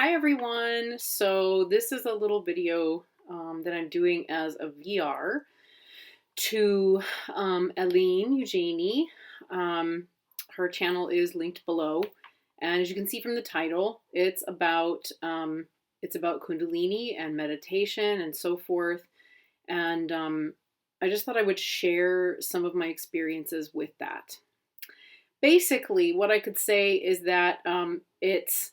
Hi everyone. So this is a little video that I'm doing as a VR to Eline Eugenie. Her channel is linked below, and as you can see from the title, it's about Kundalini and meditation and so forth. And I just thought I would share some of my experiences with that. Basically, what I could say is that it's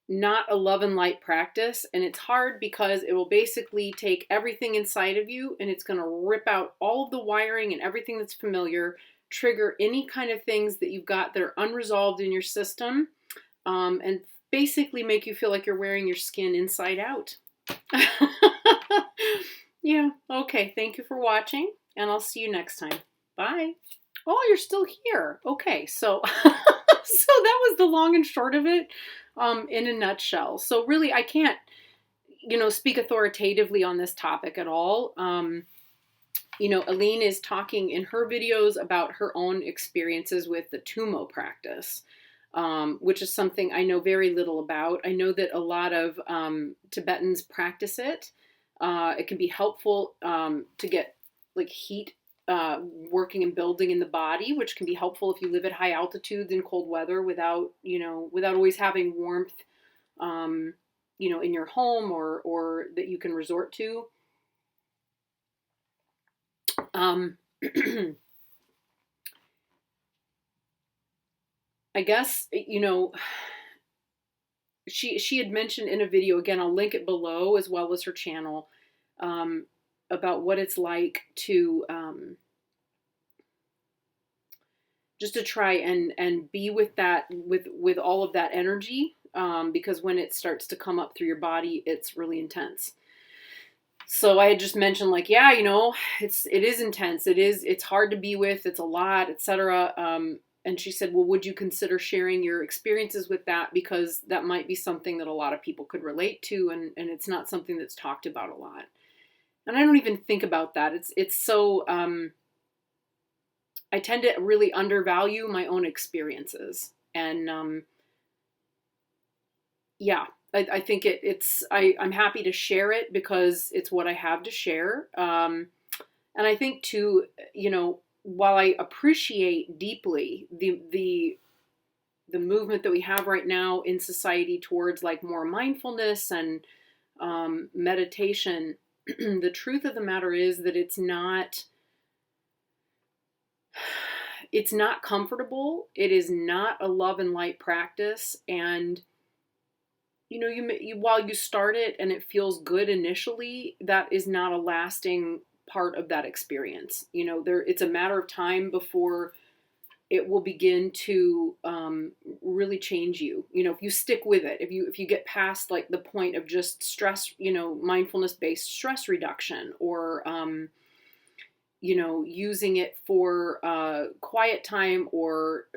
not a love and light practice, and it's hard because it will basically take everything inside of you and it's going to rip out all of the wiring and everything that's familiar, trigger any kind of things that you've got that are unresolved in your system, and basically make you feel like you're wearing your skin inside out. Yeah, okay, thank you for watching, and I'll see you next time. Bye. Oh, you're still here. Okay, so so that was the long and short of it, in a nutshell. So really, I can't, speak authoritatively on this topic at all. Eline is talking in her videos about her own experiences with the Tumo practice, which is something I know very little about. I know that a lot of Tibetans practice it. It can be helpful to get like heat working and building in the body, which can be helpful if you live at high altitudes in cold weather without always having warmth, in your home or that you can resort to. I guess, she had mentioned in a video, again, I'll link it below as well as her channel, about what it's like to just to try and be with that, with all of that energy, because when it starts to come up through your body, it's really intense. So I had just mentioned, like, yeah, it is intense. It's hard to be with. It's a lot, etc. And she said, well, would you consider sharing your experiences with that? Because that might be something that a lot of people could relate to, and it's not something that's talked about a lot. And I don't even think about that. It's so, I tend to really undervalue my own experiences. And yeah, I think I'm happy to share it because it's what I have to share. And I think too, while I appreciate deeply the movement that we have right now in society towards like more mindfulness and meditation, the truth of the matter is that it's not comfortable. It is not a love and light practice, and you while you start it and it feels good initially, that is not a lasting part of that experience. It's a matter of time before it will begin to really change you. If you stick with it, if you get past like the point of just stress, mindfulness based stress reduction, or using it for quiet time, or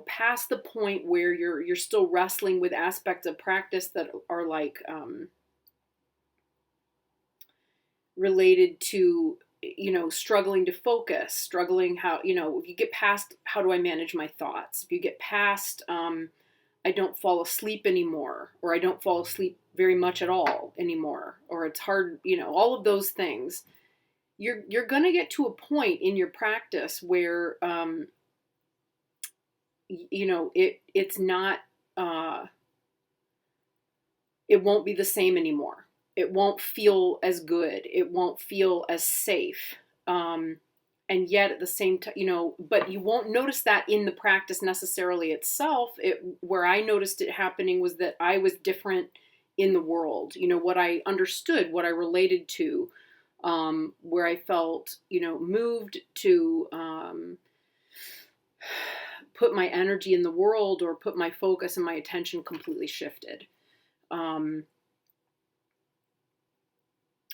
past the point where you're still wrestling with aspects of practice that are like related to struggling to focus, struggling how if you get past how do I manage my thoughts, if you get past I don't fall asleep anymore, or I don't fall asleep very much at all anymore, or it's hard, all of those things, you're going to get to a point in your practice where it's not it won't be the same anymore. It won't feel as good. It won't feel as safe. And yet at the same time, but you won't notice that in the practice necessarily itself. Where I noticed it happening was that I was different in the world. What I understood, what I related to, where I felt, moved to put my energy in the world or put my focus and my attention completely shifted.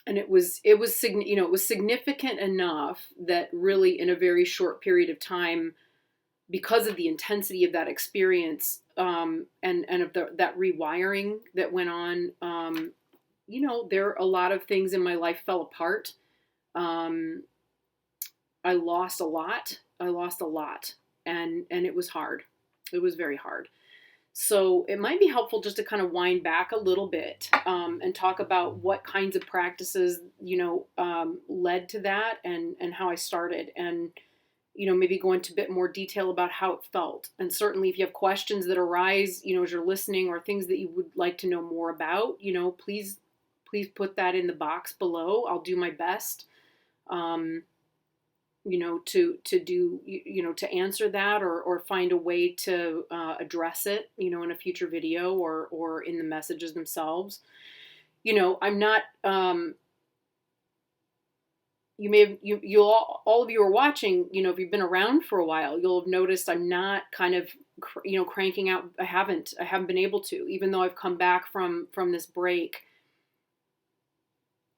And it was significant enough that really in a very short period of time, because of the intensity of that experience, and of that rewiring that went on, there a lot of things in my life fell apart. I lost a lot. And it was hard. It was very hard. So it might be helpful just to kind of wind back a little bit and talk about what kinds of practices, led to that and how I started, and, maybe go into a bit more detail about how it felt. And certainly if you have questions that arise, as you're listening, or things that you would like to know more about, please put that in the box below. I'll do my best, to do, to answer that, or find a way to address it, in a future video, or in the messages themselves. I'm not, all of you are watching, if you've been around for a while, you'll have noticed I'm not kind of, cranking out. I haven't been able to, even though I've come back from this break.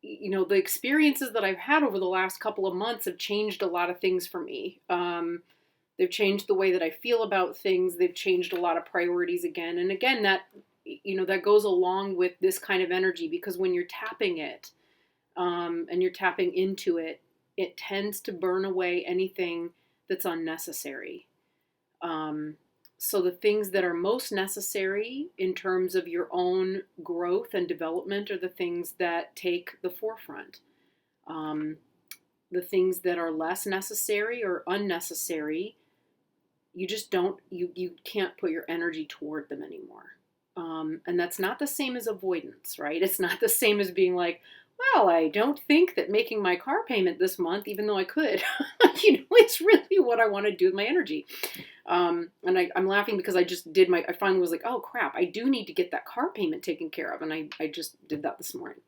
The experiences that I've had over the last couple of months have changed a lot of things for me. They've changed the way that I feel about things. They've changed a lot of priorities again. And again, that, that goes along with this kind of energy, because when you're tapping it, and you're tapping into it, it tends to burn away anything that's unnecessary. So the things that are most necessary in terms of your own growth and development are the things that take the forefront. The things that are less necessary or unnecessary, you just don't, you can't put your energy toward them anymore. And that's not the same as avoidance, right? It's not the same as being like, well, I don't think that making my car payment this month, even though I could, it's really what I want to do with my energy. And I'm laughing because I just did I finally was like, oh crap, I do need to get that car payment taken care of. And I just did that this morning.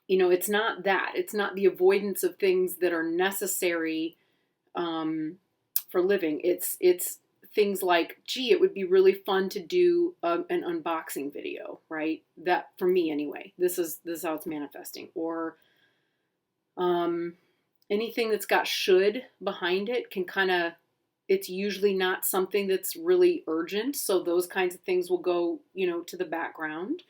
It's not that. It's not the avoidance of things that are necessary for living. It's things like, gee, it would be really fun to do an unboxing video, right? That, for me anyway, this is how it's manifesting. Or anything that's got should behind it can kind of, it's usually not something that's really urgent. So those kinds of things will go, to the background.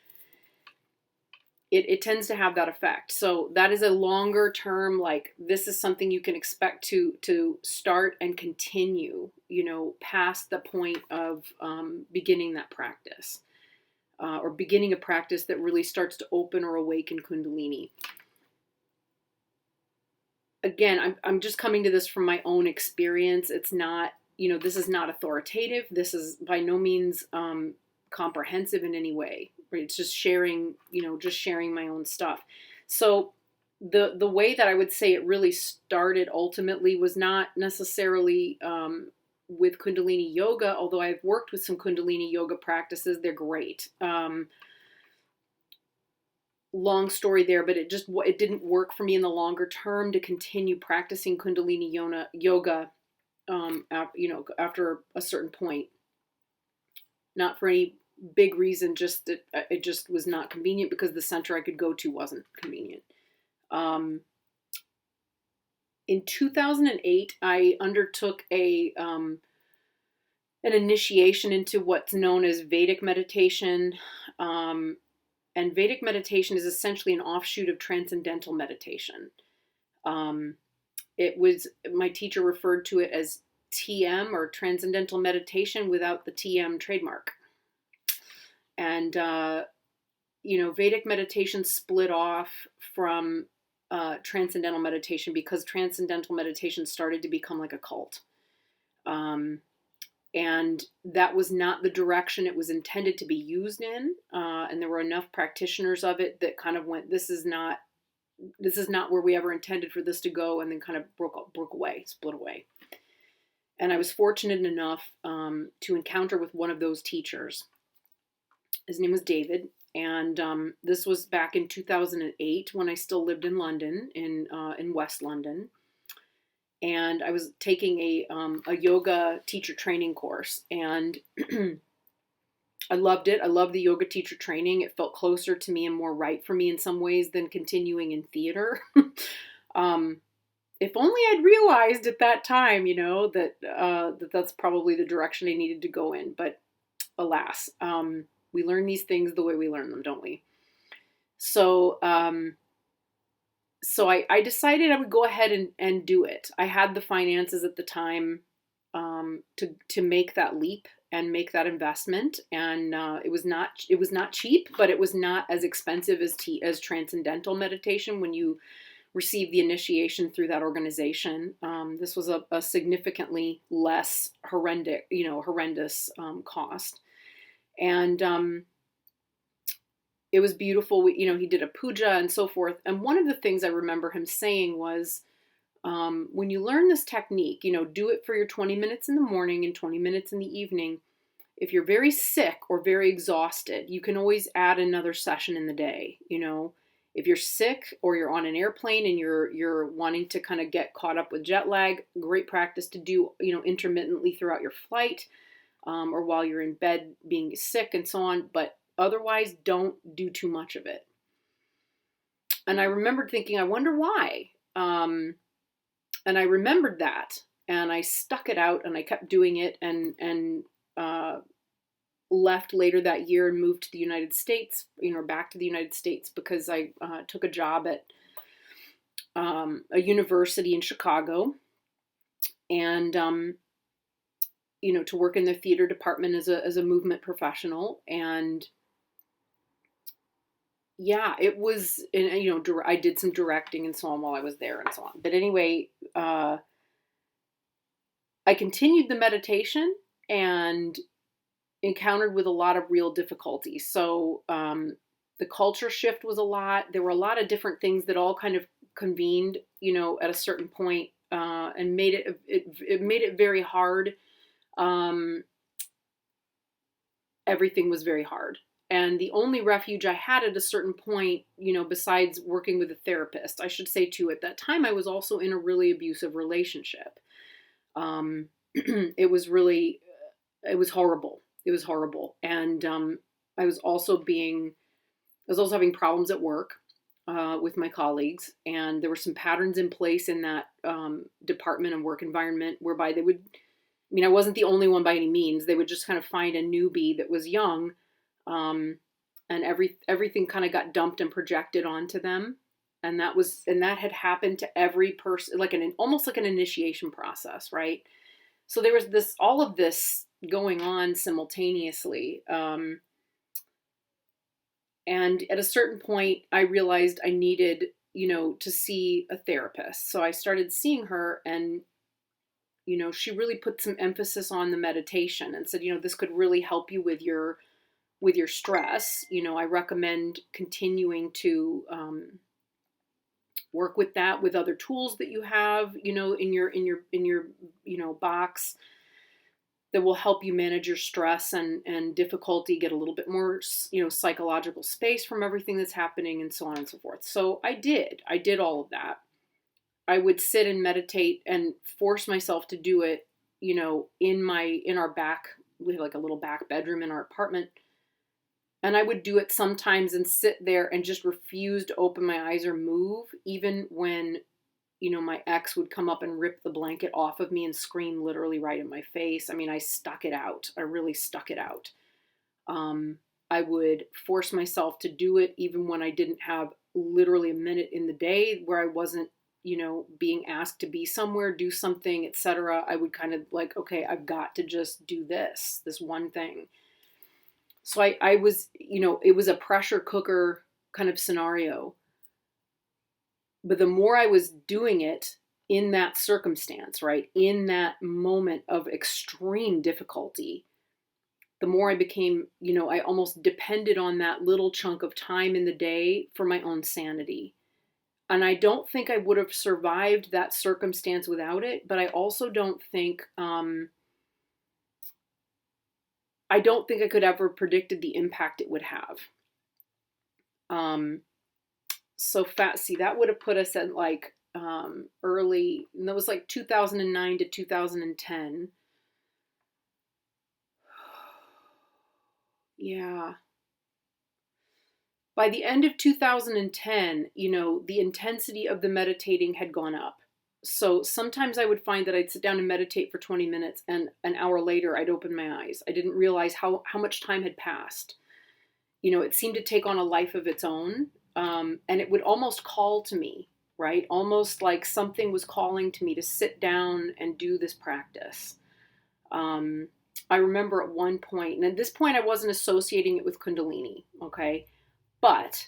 It tends to have that effect. So that is a longer term, like, this is something you can expect to start and continue, past the point of beginning that practice, or beginning a practice that really starts to open or awaken Kundalini. Again, I'm just coming to this from my own experience. It's not, this is not authoritative. This is by no means comprehensive in any way. It's just sharing, sharing my own stuff. So the way that I would say it really started ultimately was not necessarily with Kundalini yoga, although I've worked with some Kundalini yoga practices. They're great. Long story there, but it didn't work for me in the longer term to continue practicing Kundalini yoga, after a certain point. Not for any big reason, just that it just was not convenient, because the center I could go to wasn't convenient. In 2008, I undertook an initiation into what's known as Vedic meditation. And Vedic meditation is essentially an offshoot of transcendental meditation. My teacher referred to it as TM, or transcendental meditation, without the TM trademark. And, Vedic meditation split off from transcendental meditation because transcendental meditation started to become like a cult. And that was not the direction it was intended to be used in. And there were enough practitioners of it that kind of went, this is not where we ever intended for this to go, and then kind of split away. And I was fortunate enough to encounter with one of those teachers. His name was David. And this was back in 2008 when I still lived in London, in West London. And I was taking a yoga teacher training course, and I loved it. I loved the yoga teacher training. It felt closer to me and more right for me in some ways than continuing in theater. If only I'd realized at that time, that that's probably the direction I needed to go in. But alas, we learn these things the way we learn them, don't we? So, So I decided I would go ahead and do it. I had the finances at the time to make that leap and make that investment. And it was not cheap, but it was not as expensive as transcendental meditation when you receive the initiation through that organization. This was a significantly less horrendous cost. And it was beautiful. He did a puja and so forth. And one of the things I remember him saying was, when you learn this technique, do it for your 20 minutes in the morning and 20 minutes in the evening. If you're very sick or very exhausted, you can always add another session in the day. If you're sick or you're on an airplane and you're wanting to kind of get caught up with jet lag, great practice to do, intermittently throughout your flight, or while you're in bed being sick and so on. But otherwise, don't do too much of it. And I remembered thinking, I wonder why. And I remembered that, and I stuck it out, and I kept doing it, and left later that year and moved to the United States, back to the United States, because I took a job at a university in Chicago, and to work in the theater department as a movement professional. And yeah, it was, I did some directing and so on while I was there and so on. But anyway, I continued the meditation and encountered with a lot of real difficulties. So the culture shift was a lot. There were a lot of different things that all kind of convened, at a certain point, and made it made it very hard. Everything was very hard. And the only refuge I had at a certain point, besides working with a therapist, I should say too, at that time, I was also in a really abusive relationship. It was horrible. It was horrible. And I was also having problems at work with my colleagues. And there were some patterns in place in that department and work environment whereby they would, I wasn't the only one by any means. They would just kind of find a newbie that was young, and everything kind of got dumped and projected onto them. And that had happened to every person, almost like an initiation process, right? So there was all of this going on simultaneously. And at a certain point, I realized I needed, to see a therapist. So I started seeing her, and, she really put some emphasis on the meditation and said, this could really help you with your stress. I recommend continuing to work with that with other tools that you have, in your box that will help you manage your stress and difficulty, get a little bit more, psychological space from everything that's happening, and so on and so forth. So I did all of that. I would sit and meditate and force myself to do it, in our back. We have like a little back bedroom in our apartment. And I would do it sometimes and sit there and just refuse to open my eyes or move, even when, my ex would come up and rip the blanket off of me and scream literally right in my face. I stuck it out. I really stuck it out. I would force myself to do it even when I didn't have literally a minute in the day where I wasn't, being asked to be somewhere, do something, etc. I would kind of like, okay, I've got to just do this one thing. So I was, it was a pressure cooker kind of scenario. But the more I was doing it in that circumstance, right, in that moment of extreme difficulty, the more I became, I almost depended on that little chunk of time in the day for my own sanity. And I don't think I would have survived that circumstance without it, but I also don't think, I could ever predicted the impact it would have. That would have put us at like early, and that was like 2009 to 2010. Yeah. By the end of 2010, the intensity of the meditating had gone up. So sometimes I would find that I'd sit down and meditate for 20 minutes, and an hour later I'd open my eyes. I didn't realize how much time had passed. It seemed to take on a life of its own. And it would almost call to me, right? Almost like something was calling to me to sit down and do this practice. I remember at one point, and at this point I wasn't associating it with Kundalini, okay? But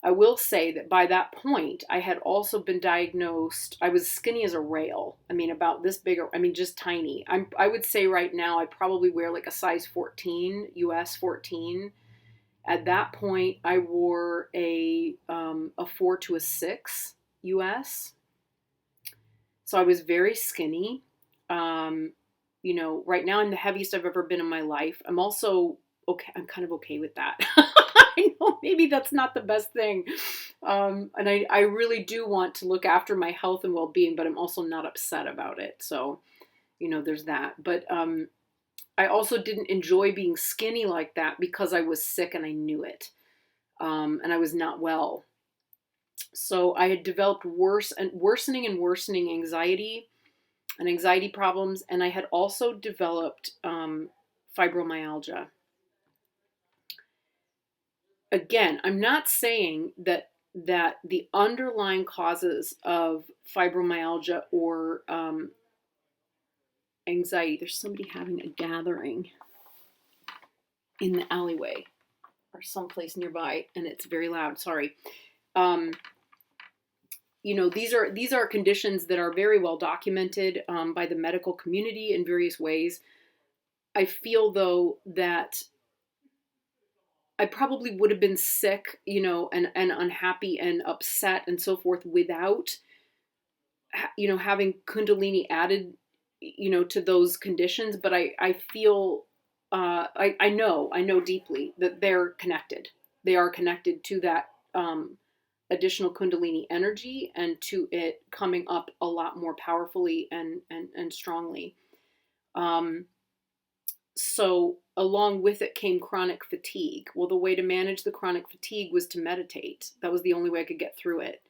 I will say that by that point, I had also been diagnosed. I was skinny as a rail. I mean, about this big. I mean, just tiny. I would say right now, I probably wear like a size 14, US 14. At that point, I wore a 4 to a 6 US. So I was very skinny. Um, right now I'm the heaviest I've ever been in my life. I'm also okay. I'm kind of okay with that. I know maybe that's not the best thing. And I really do want to look after my health and well-being, but I'm also not upset about it. So, there's that. But I also didn't enjoy being skinny like that because I was sick and I knew it. And I was not well. So I had developed worsening anxiety and anxiety problems. And I had also developed fibromyalgia. Again, I'm not saying that the underlying causes of fibromyalgia or anxiety. There's somebody having a gathering in the alleyway or someplace nearby, and it's very loud. Sorry. These are conditions that are very well documented by the medical community in various ways. I feel though that I probably would have been sick, and unhappy and upset and so forth without, having Kundalini added, to those conditions. But I feel, I know deeply that they're connected. They are connected to that additional Kundalini energy and to it coming up a lot more powerfully and strongly. So along with it came chronic fatigue. Well, the way to manage the chronic fatigue was to meditate. That was the only way I could get through it.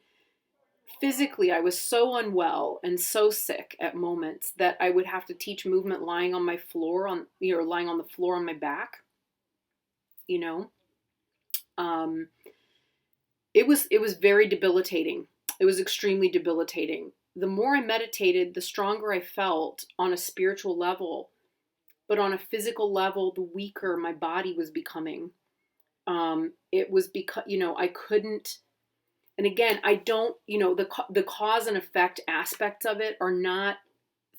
Physically, I was so unwell and so sick at moments that I would have to teach movement lying on my floor lying on the floor on my back. It was very debilitating. It was extremely debilitating. The more I meditated, the stronger I felt on a spiritual level. But on a physical level, the weaker my body was becoming. It was because, I couldn't, and again, I don't, the cause and effect aspects of it are not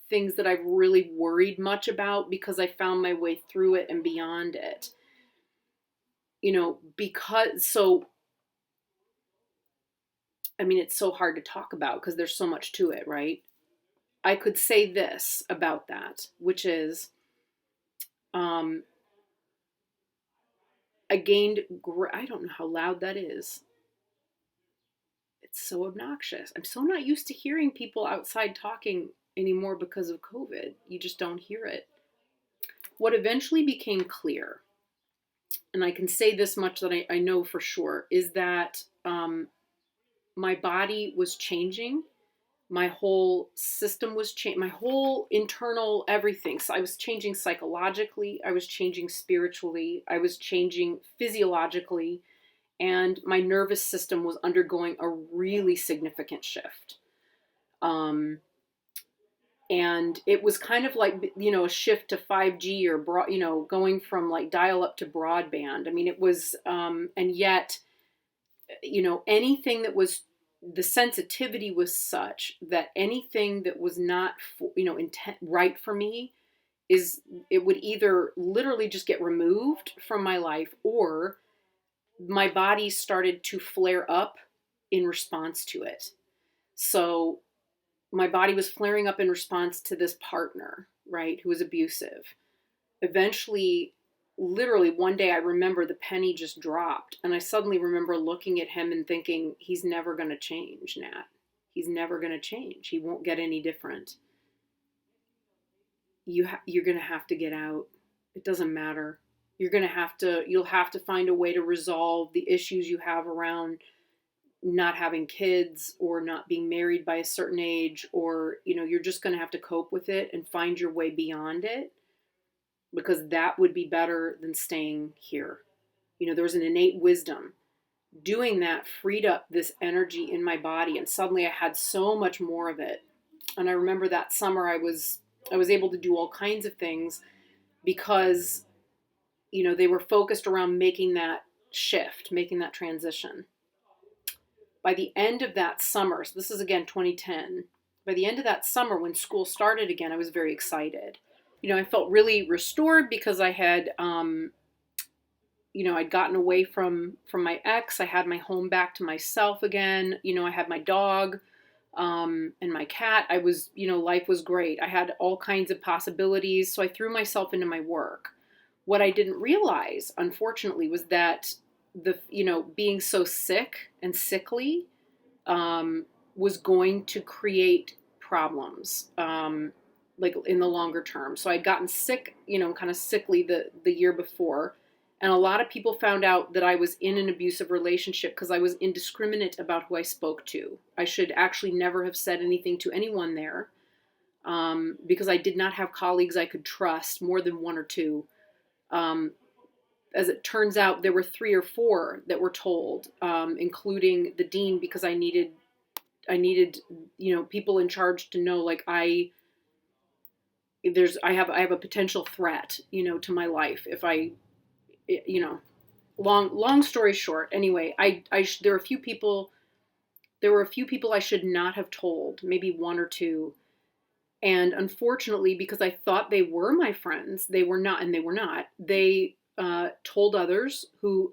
things that I've really worried much about because I found my way through it and beyond it. It's so hard to talk about because there's so much to it, right? I could say this about that, which is, I gained, I don't know how loud that is. It's so obnoxious. I'm so not used to hearing people outside talking anymore because of COVID. You just don't hear it. What eventually became clear, and I can say this much that I know for sure, is that my body was changing. My whole system was changing. My whole internal everything. So I was changing psychologically. I was changing spiritually. I was changing physiologically. And my nervous system was undergoing a really significant shift. And it was kind of like, a shift to 5G or, going from like dial up to broadband. It was, and yet, anything that was, the sensitivity was such that anything that was not, right for me it would either literally just get removed from my life or my body started to flare up in response to it. So my body was flaring up in response to this partner, right, who was abusive. Eventually, literally one day I remember the penny just dropped and I suddenly remember looking at him and thinking, he's never going to change, Nat. He's never going to change. He won't get any different. You're going to have to get out. It doesn't matter. You'll have to find a way to resolve the issues you have around not having kids or not being married by a certain age, or, you're just going to have to cope with it and find your way beyond it, because that would be better than staying here. There was an innate wisdom. Doing that freed up this energy in my body, and suddenly I had so much more of it. And I remember that summer I was able to do all kinds of things because, they were focused around making that shift, making that transition. By the end of that summer, so this is again 2010, by the end of that summer when school started again, I was very excited. I felt really restored because I had, I'd gotten away from my ex. I had my home back to myself again. I had my dog and my cat. I was, life was great. I had all kinds of possibilities. So I threw myself into my work. What I didn't realize, unfortunately, was that being so sick and sickly was going to create problems, like in the longer term. So I'd gotten sick, kind of sickly the year before. And a lot of people found out that I was in an abusive relationship because I was indiscriminate about who I spoke to. I should actually never have said anything to anyone there, because I did not have colleagues I could trust, more than one or two. As it turns out, there were 3 or 4 that were told, including the dean, because I needed, people in charge to know, like, I have a potential threat, to my life if I, long story short. Anyway, there were a few people I should not have told, maybe 1 or 2. And unfortunately, because I thought they were my friends, they were not, and they were not. They told others who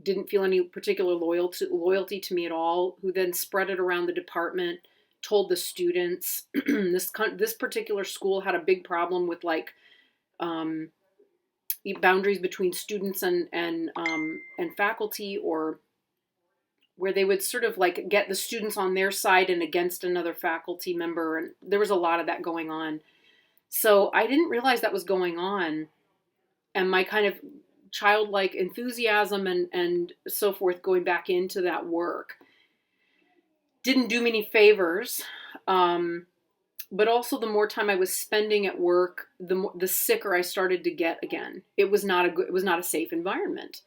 didn't feel any particular loyalty to me at all, who then spread it around the department, told the students. This particular school had a big problem with, like, boundaries between students and faculty, or where they would sort of like get the students on their side and against another faculty member. And there was a lot of that going on. So I didn't realize that was going on. And my kind of childlike enthusiasm and so forth, going back into that work, didn't do me any favors. But also, the more time I was spending at work, the sicker I started to get again. It was not a safe environment.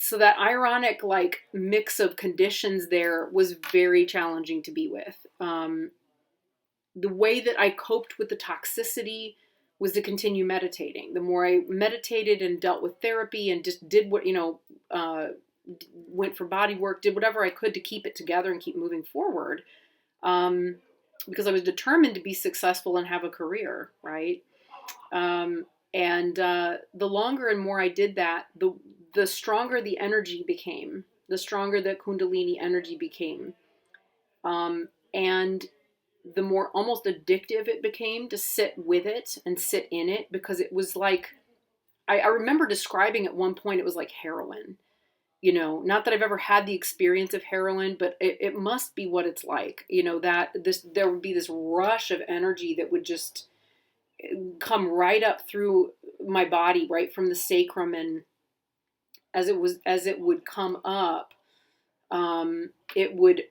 So that ironic, like, mix of conditions there was very challenging to be with. The way that I coped with the toxicity was to continue meditating. The more I meditated and dealt with therapy and just did what, went for body work, did whatever I could to keep it together and keep moving forward, because I was determined to be successful and have a career, right? And the longer and more I did that, the stronger the energy became, the stronger the Kundalini energy became. And the more almost addictive it became to sit with it and sit in it, because it was like, I remember describing at one point, it was like heroin. Not that I've ever had the experience of heroin, but it must be what it's like, that there would be this rush of energy that would just come right up through my body, right from the sacrum. And as it would come up, it would,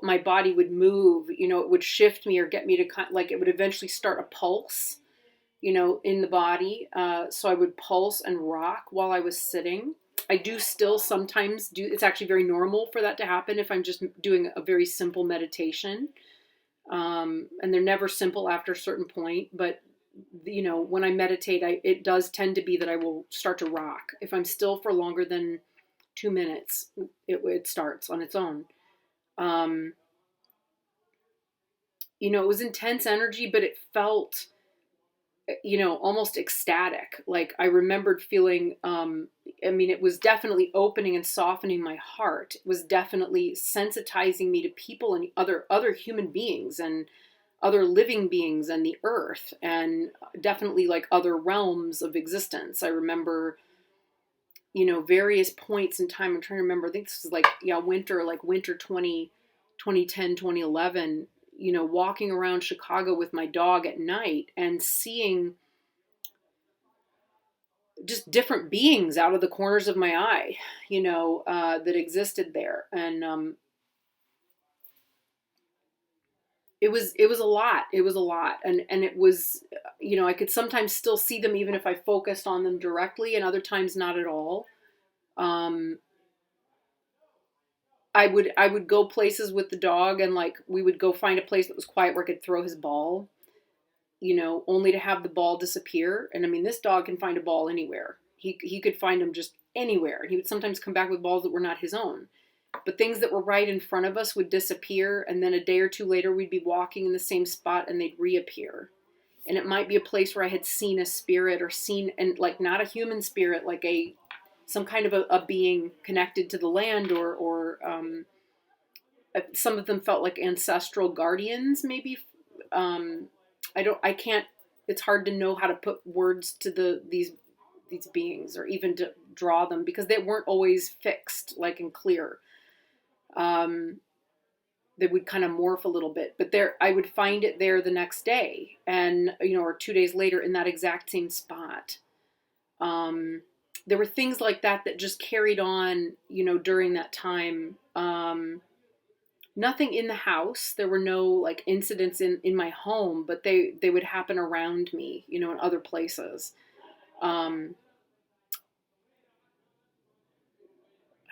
my body would move, it would shift me or get me to like, it would eventually start a pulse, in the body. So I would pulse and rock while I was sitting. I do still sometimes do. It's actually very normal for that to happen if I'm just doing a very simple meditation. And they're never simple after a certain point, but when I meditate, it does tend to be that I will start to rock. If I'm still for longer than 2 minutes, it starts on its own. It was intense energy, but it felt, almost ecstatic. Like, I remembered feeling, it was definitely opening and softening my heart. It was definitely sensitizing me to people and other human beings and other living beings and the earth, and definitely like other realms of existence. I remember, various points in time. I'm trying to remember, I think this was winter 2010, 2011, walking around Chicago with my dog at night and seeing just different beings out of the corners of my eye, that existed there. And it was a lot. It was a lot. And it was, I could sometimes still see them even if I focused on them directly, and other times not at all. I would go places with the dog, and like, we would go find a place that was quiet where I could throw his ball. you know, only to have the ball disappear. And I mean, this dog can find a ball anywhere. He could find them just anywhere. He would sometimes come back with balls that were not his own. But things that were right in front of us would disappear, and then a day or two later we'd be walking in the same spot and they'd reappear. And it might be a place where I had seen a spirit, or seen, and like not a human spirit, like some kind of a being connected to the land, or some of them felt like ancestral guardians, maybe. I can't, it's hard to know how to put words to these beings, or even to draw them, because they weren't always fixed, like, and clear. They would kind of morph a little bit, but I would find it there the next day, and, you know, or 2 days later in that exact same spot. There were things like that just carried on, you know, during that time. Nothing in the house. There were no like incidents in my home, but they would happen around me, you know, in other places. I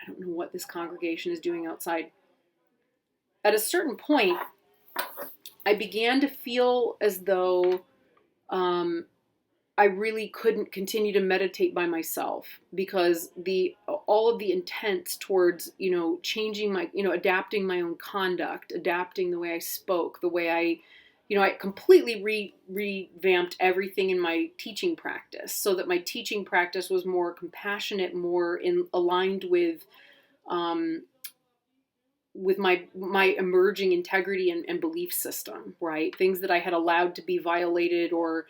don't know what this congregation is doing outside. At a certain point, I began to feel as though I really couldn't continue to meditate by myself, because all of the intents towards, you know, changing my, you know, adapting my own conduct, adapting the way I spoke, the way I, you know, I completely revamped everything in my teaching practice, so that my teaching practice was more compassionate, more aligned with my emerging integrity and belief system, right? Things that I had allowed to be violated, or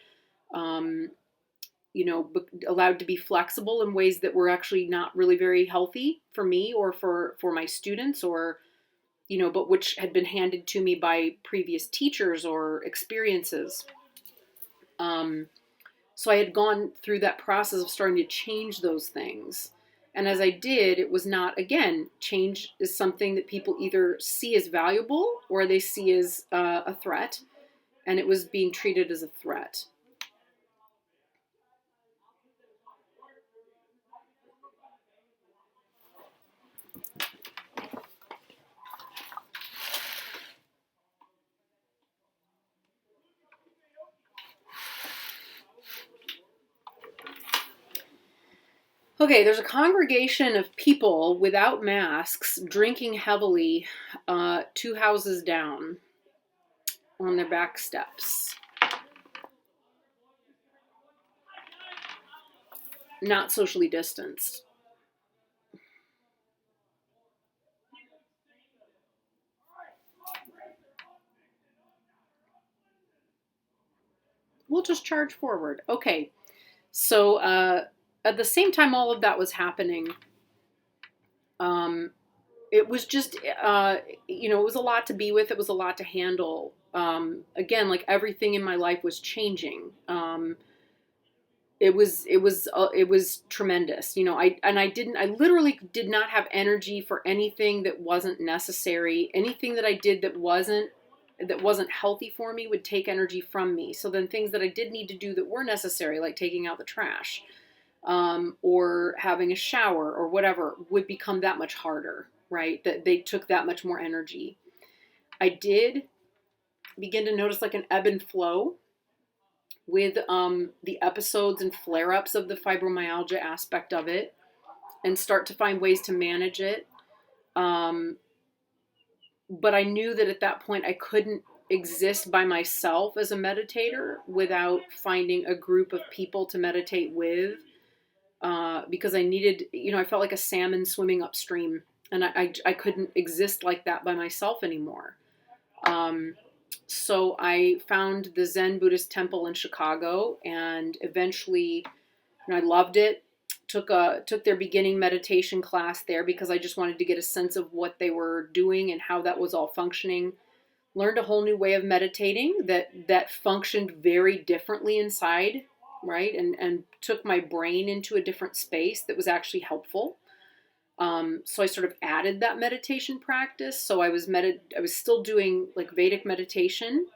you know, allowed to be flexible in ways that were actually not really very healthy for me, or for my students, or, you know, but which had been handed to me by previous teachers or experiences. So I had gone through that process of starting to change those things. And as I did, it was not, again, change is something that people either see as valuable or they see as a threat. And it was being treated as a threat. Okay, there's a congregation of people without masks drinking heavily 2 houses down on their back steps. Not socially distanced. We'll just charge forward. Okay, so at the same time all of that was happening, it was just, you know, it was a lot to be with. It was a lot to handle. Again, like everything in my life was changing. It was tremendous. You know, I literally did not have energy for anything that wasn't necessary. Anything that I did that wasn't healthy for me would take energy from me. So then things that I did need to do that were necessary, like taking out the trash, or having a shower or whatever, would become that much harder, right? That they took that much more energy. I did begin to notice like an ebb and flow with the episodes and flare-ups of the fibromyalgia aspect of it, and start to find ways to manage it. But I knew that at that point I couldn't exist by myself as a meditator without finding a group of people to meditate with, because I needed, you know, I felt like a salmon swimming upstream, and I couldn't exist like that by myself anymore. So I found the Zen Buddhist temple in Chicago, and eventually, you know, I loved it. Took their beginning meditation class there because I just wanted to get a sense of what they were doing and how that was all functioning. Learned a whole new way of meditating that functioned very differently inside, right? And took my brain into a different space that was actually helpful. So I sort of added that meditation practice. So I was still doing like Vedic meditation,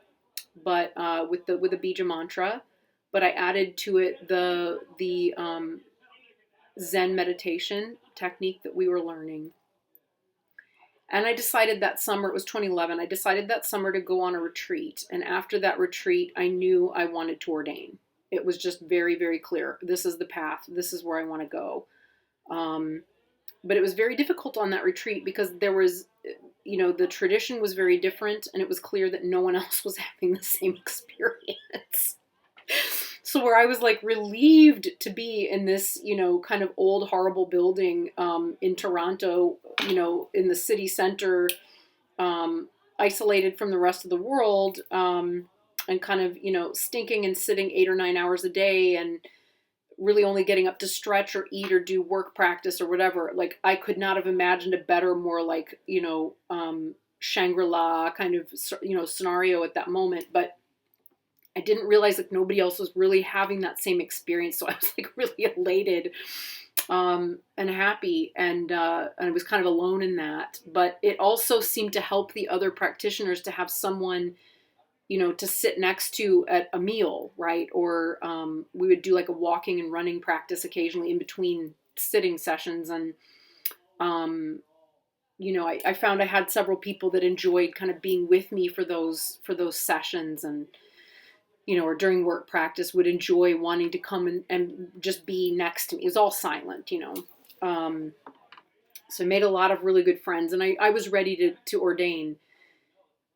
but with the bija mantra, but I added to it the Zen meditation technique that we were learning. And I decided that summer, it was 2011, I decided that summer to go on a retreat. And after that retreat, I knew I wanted to ordain. It was just very, very clear. This is the path. This is where I want to go. But it was very difficult on that retreat because there was, the tradition was very different, and it was clear that no one else was having the same experience. So where I was like relieved to be in this, kind of old, horrible building in Toronto, in the city center, isolated from the rest of the world, and kind of, stinking and sitting 8 or 9 hours a day and really only getting up to stretch or eat or do work practice or whatever. Like, I could not have imagined a better, more like, Shangri-La kind of, scenario at that moment. But I didn't realize like nobody else was really having that same experience. So I was like really elated and happy. And I was kind of alone in that. But it also seemed to help the other practitioners to have someone, to sit next to at a meal, right? Or we would do like a walking and running practice occasionally in between sitting sessions. And, I found I had several people that enjoyed kind of being with me for those sessions, and, or during work practice would enjoy wanting to come and just be next to me. It was all silent, so I made a lot of really good friends, and I was ready to ordain.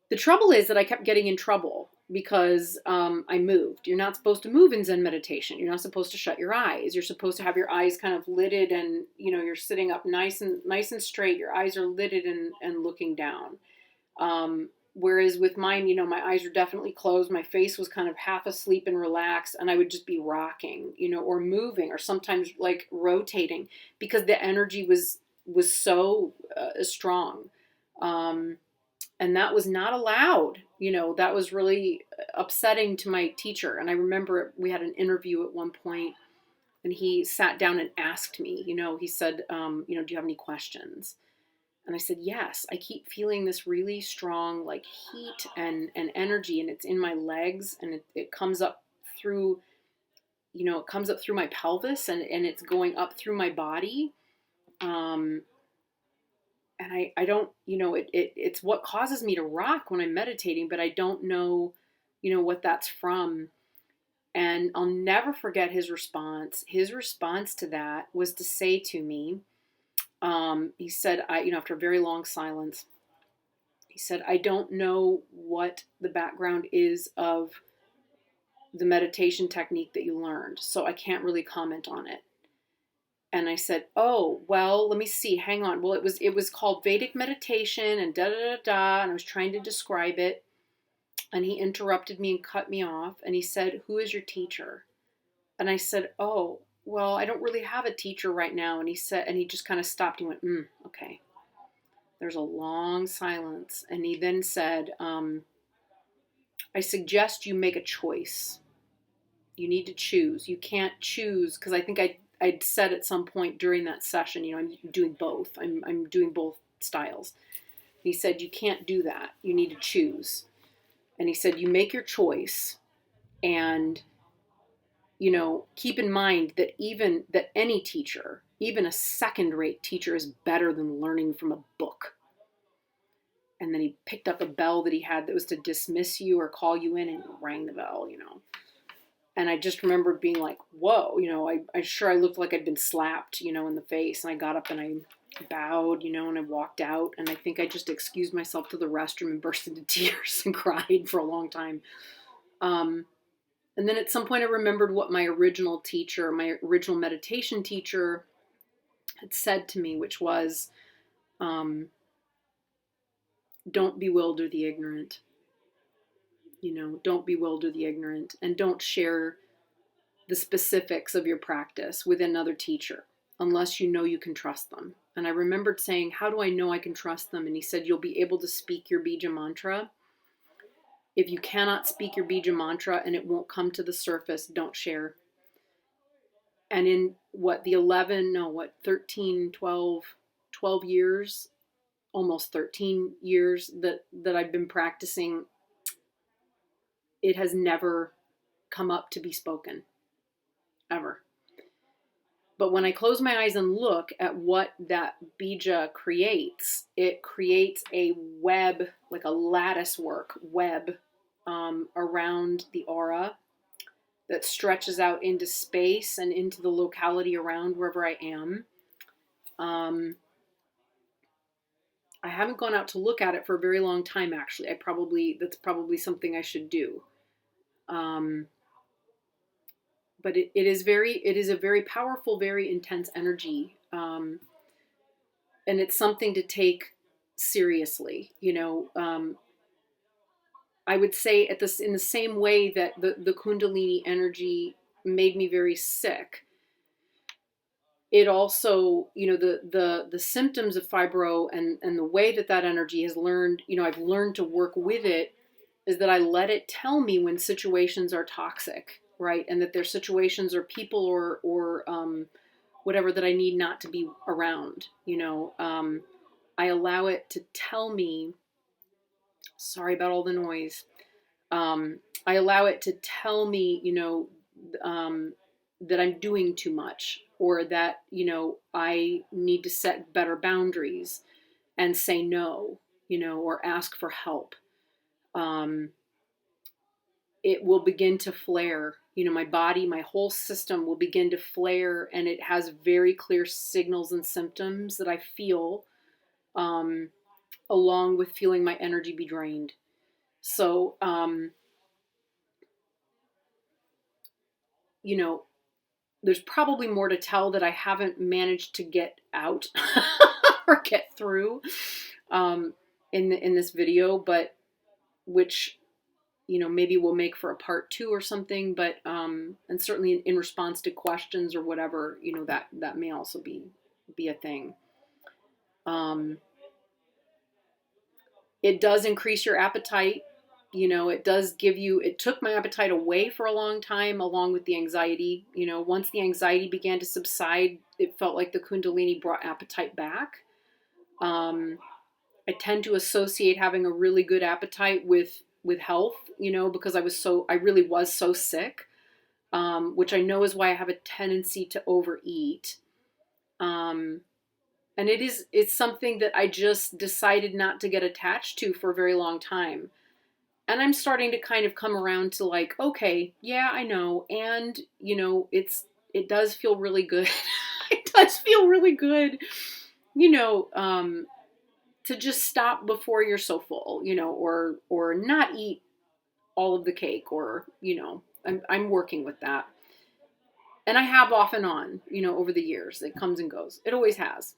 The trouble is that I kept getting in trouble because I moved. You're not supposed to move in Zen meditation. You're not supposed to shut your eyes. You're supposed to have your eyes kind of lidded, and you're sitting up nice and straight. Your eyes are lidded and looking down. Whereas with mine, my eyes were definitely closed. My face was kind of half asleep and relaxed, and I would just be rocking, or moving, or sometimes like rotating, because the energy was so strong. And that was not allowed. That was really upsetting to my teacher. And I remember we had an interview at one point, and he sat down and asked me, he said, do you have any questions? And I said, yes, I keep feeling this really strong, like heat and energy, and it's in my legs, and it comes up through, it comes up through my pelvis, and it's going up through my body. And I don't, it's what causes me to rock when I'm meditating, but I don't know, what that's from. And I'll never forget his response. His response to that was to say to me, he said, after a very long silence, he said, I don't know what the background is of the meditation technique that you learned, so I can't really comment on it. And I said, oh, well, let me see, hang on. Well, it was called Vedic meditation and da-da-da-da, and I was trying to describe it. And he interrupted me and cut me off, and he said, who is your teacher? And I said, oh, well, I don't really have a teacher right now. And he just kind of stopped. He went, okay. There's a long silence. And he then said, I suggest you make a choice. You need to choose. You can't choose, because I think I'd said at some point during that session, I'm doing both. I'm doing both styles. He said, you can't do that. You need to choose. And he said, you make your choice, and, keep in mind that any teacher, even a second-rate teacher, is better than learning from a book. And then he picked up a bell that he had that was to dismiss you or call you in, and rang the bell, And I just remember being like, whoa, I sure I looked like I'd been slapped, in the face. And I got up and I bowed, and I walked out. And I think I just excused myself to the restroom and burst into tears and cried for a long time. And then at some point I remembered what my original meditation teacher had said to me, which was, don't bewilder the ignorant. Don't bewilder the ignorant, and don't share the specifics of your practice with another teacher unless you can trust them. And I remembered saying, how do I know I can trust them? And he said, you'll be able to speak your bija mantra. If you cannot speak your bija mantra and it won't come to the surface, don't share. And in 12 years, almost 13 years that I've been practicing, it has never come up to be spoken, ever. But when I close my eyes and look at what that bija creates, it creates a web, like a lattice work web around the aura that stretches out into space and into the locality around wherever I am. I haven't gone out to look at it for a very long time, actually. That's probably something I should do. But it is a very powerful, very intense energy. And it's something to take seriously, I would say in the same way that the Kundalini energy made me very sick. It also, the symptoms of fibro and the way that energy has learned, I've learned to work with it, is that I let it tell me when situations are toxic, right? And that there's situations or people or whatever that I need not to be around, I allow it to tell me, sorry about all the noise. I allow it to tell me, that I'm doing too much, or that, I need to set better boundaries and say no, or ask for help. It will begin to flare. My body, my whole system will begin to flare, and it has very clear signals and symptoms that I feel, along with feeling my energy be drained. So, there's probably more to tell that I haven't managed to get out or get through in this video, but which, maybe we'll make for a part 2 or something, but and certainly in response to questions or whatever, that may also be a thing. It does increase your appetite. It does it took my appetite away for a long time, along with the anxiety. Once the anxiety began to subside, it felt like the Kundalini brought appetite back. I tend to associate having a really good appetite with health, because I really was so sick, which I know is why I have a tendency to overeat. And it's something that I just decided not to get attached to for a very long time. And I'm starting to kind of come around to like, okay, yeah, I know. And, it does feel really good. It does feel really good, to just stop before you're so full, or not eat all of the cake, or, I'm working with that. And I have off and on, over the years. It comes and goes. It always has.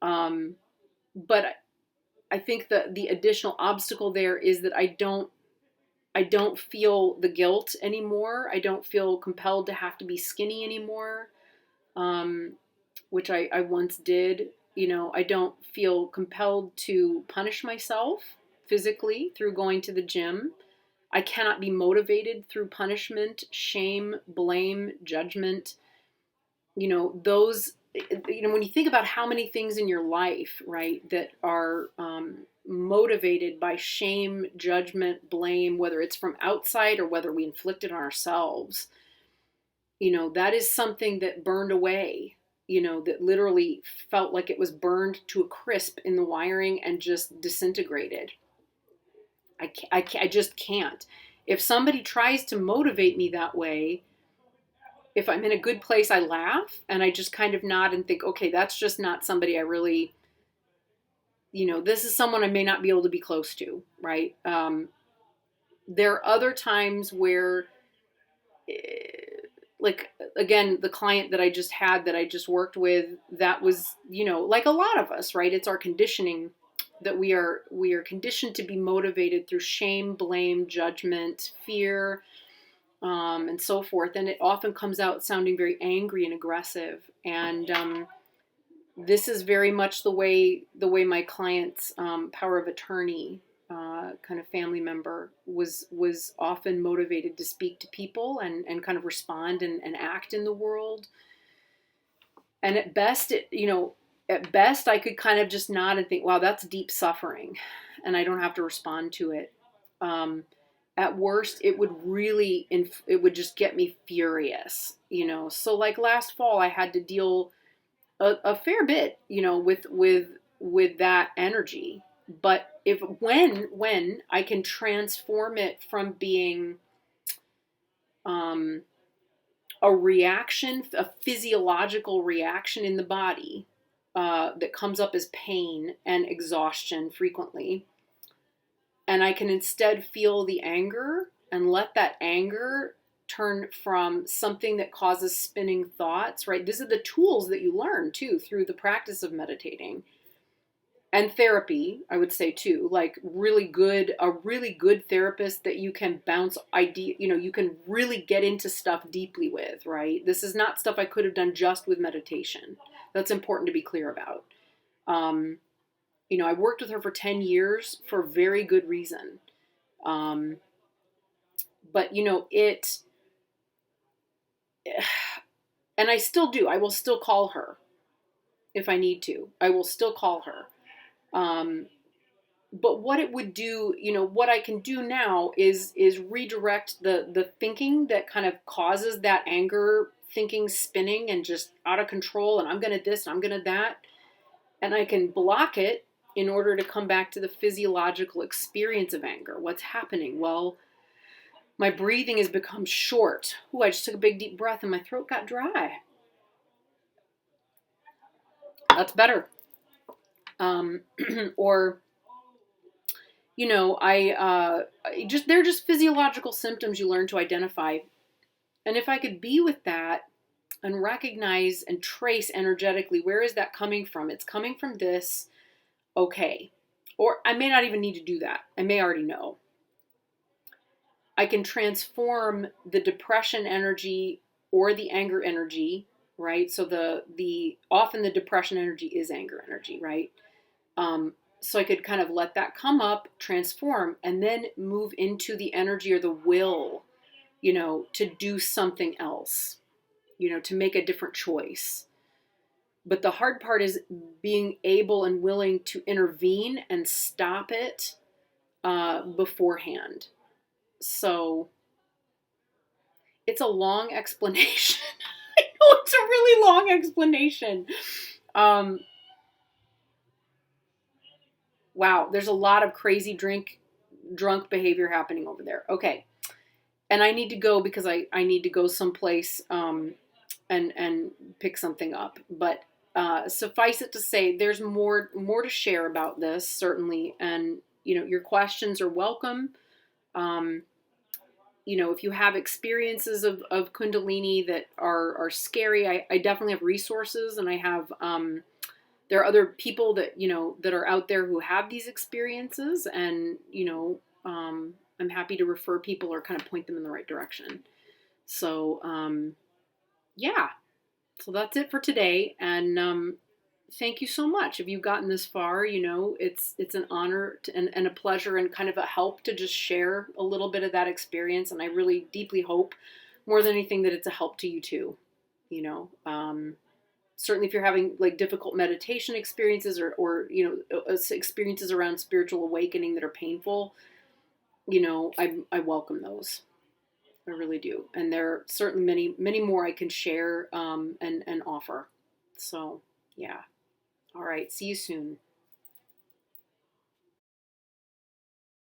But I think the additional obstacle there is that I don't feel the guilt anymore. I don't feel compelled to have to be skinny anymore, which I once did. I don't feel compelled to punish myself physically through going to the gym. I cannot be motivated through punishment, shame, blame, judgment. Those, when you think about how many things in your life, right, that are motivated by shame, judgment, blame, whether it's from outside or whether we inflict it on ourselves, that is something that burned away, that literally felt like it was burned to a crisp in the wiring and just disintegrated. I just can't. If somebody tries to motivate me that way, if I'm in a good place, I laugh and I just kind of nod and think, okay, that's just not somebody I really, this is someone I may not be able to be close to, right? There are other times where, like, again, the client that I just had, that I just worked with, that was, like a lot of us, right? It's our conditioning that we are conditioned to be motivated through shame, blame, judgment, fear, and so forth. And it often comes out sounding very angry and aggressive. And this is very much the way my client's power of attorney, kind of family member, was often motivated to speak to people and kind of respond and act in the world. And at best, I could kind of just nod and think, wow, that's deep suffering, and I don't have to respond to it. At worst, it would really, it would just get me furious, you know? So like last fall, I had to deal a fair bit, you know, with that energy. But when I can transform it from being um, a reaction, a physiological reaction in the body that comes up as pain and exhaustion frequently, and I can instead feel the anger and let that anger turn from something that causes spinning thoughts, right? These are the tools that you learn too through the practice of meditating and therapy, I would say too, like a really good therapist that you can bounce you can really get into stuff deeply with, right? This is not stuff I could have done just with meditation. That's important to be clear about. Um, I worked with her for 10 years for very good reason. Um, but and I still do. I will still call her if I need to. I will still call her. But what it would do, what I can do now is redirect the thinking that kind of causes that anger thinking spinning and just out of control. And I'm going to this, and I'm going to that. And I can block it in order to come back to the physiological experience of anger. What's happening? Well, my breathing has become short. Ooh, I just took a big deep breath and my throat got dry. That's better. Or, they're just physiological symptoms you learn to identify. And if I could be with that and recognize and trace energetically, where is that coming from? It's coming from this. Okay. Or I may not even need to do that. I may already know. I can transform the depression energy or the anger energy, right? So often the depression energy is anger energy, right? So I could kind of let that come up, transform, and then move into the energy or the will, to do something else, to make a different choice. But the hard part is being able and willing to intervene and stop it beforehand. So it's a long explanation. I know it's a really long explanation. Wow, there's a lot of crazy drunk behavior happening over there. Okay. And I need to go because I need to go someplace and pick something up. But suffice it to say, there's more to share about this, certainly. And, your questions are welcome. If you have experiences of Kundalini that are scary, I definitely have resources, and I have, there are other people that, that are out there who have these experiences, and, I'm happy to refer people or kind of point them in the right direction. So, yeah, so that's it for today. And, thank you so much. If you've gotten this far, it's an honor and a pleasure and kind of a help to just share a little bit of that experience. And I really deeply hope, more than anything, that it's a help to you too. Certainly if you're having like difficult meditation experiences or experiences around spiritual awakening that are painful, I welcome those. I really do. And there are certainly many, many more I can share and offer. So, yeah. All right. See you soon.